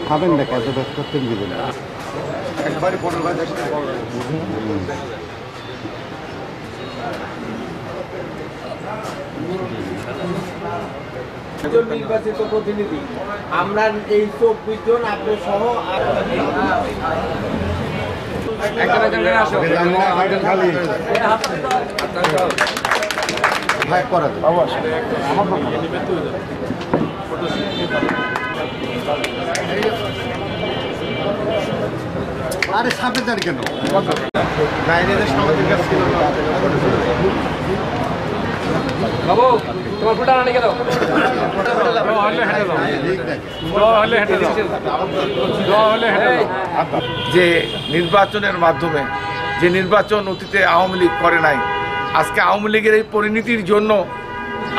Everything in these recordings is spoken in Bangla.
খাবেন না এত ব্যস্ত করতেন দিবেন একবারে নির্বাচিত প্রতিনিধি আমরা এই 24 জন আপনার সহ আরে সামনে যান কেন বাবু তোমার ফুটা আনে কেন যে নির্বাচনের মাধ্যমে যে নির্বাচন অতীতে আওয়ামী লীগ করে নাই, আজকে আওয়ামী লীগের এই পরিণতির জন্য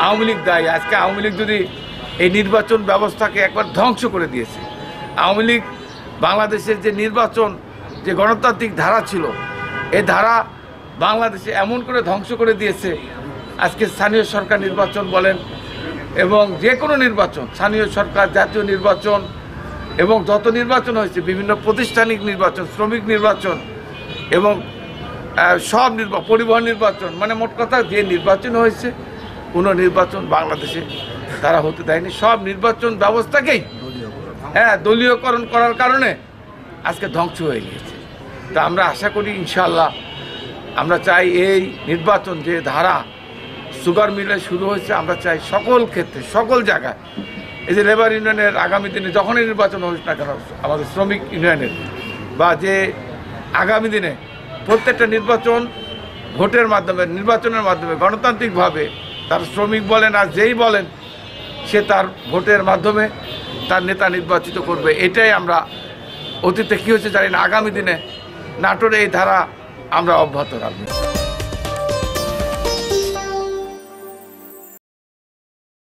আওয়ামী লীগ দায়ী। আজকে আওয়ামী লীগ যদি এই নির্বাচন ব্যবস্থাকে একবার ধ্বংস করে দিয়েছে। আওয়ামী লীগ বাংলাদেশের যে নির্বাচন, যে গণতান্ত্রিক ধারা ছিল, এই ধারা বাংলাদেশে এমন করে ধ্বংস করে দিয়েছে। আজকে স্থানীয় সরকার নির্বাচন বলেন এবং যে কোনো নির্বাচন, স্থানীয় সরকার, জাতীয় নির্বাচন এবং যত নির্বাচন হয়েছে, বিভিন্ন প্রতিষ্ঠানিক নির্বাচন, শ্রমিক নির্বাচন এবং সব পরিবহন নির্বাচন, মানে মোট কথা যে নির্বাচন হয়েছে কোনো নির্বাচন বাংলাদেশে তারা হতে দেয়নি। সব নির্বাচন ব্যবস্থাকেই দলীয়করণ করার কারণে আজকে ধ্বংস হয়ে গিয়েছে। তা আমরা আশা করি ইনশাআল্লাহ, আমরা চাই এই নির্বাচন যে ধারা সুগার মিলে শুরু হয়েছে, আমরা চাই সকল ক্ষেত্রে, সকল জায়গায়, এই যে লেবার ইউনিয়নের আগামী দিনে যখনই নির্বাচন হোক না কেন, আমাদের শ্রমিক ইউনিয়নের বা যে আগামী দিনে প্রত্যেকটা নির্বাচন ভোটের মাধ্যমে, নির্বাচনের মাধ্যমে গণতান্ত্রিকভাবে তার শ্রমিক বলেন আর যেই বলেন, সে তার ভোটের মাধ্যমে তার নেতা নির্বাচিত করবে। এটাই আমরা, অতীতে কী হয়েছে জানি না, আগামী দিনে নাটোরে এই ধারা আমরা অব্যাহত রাখব।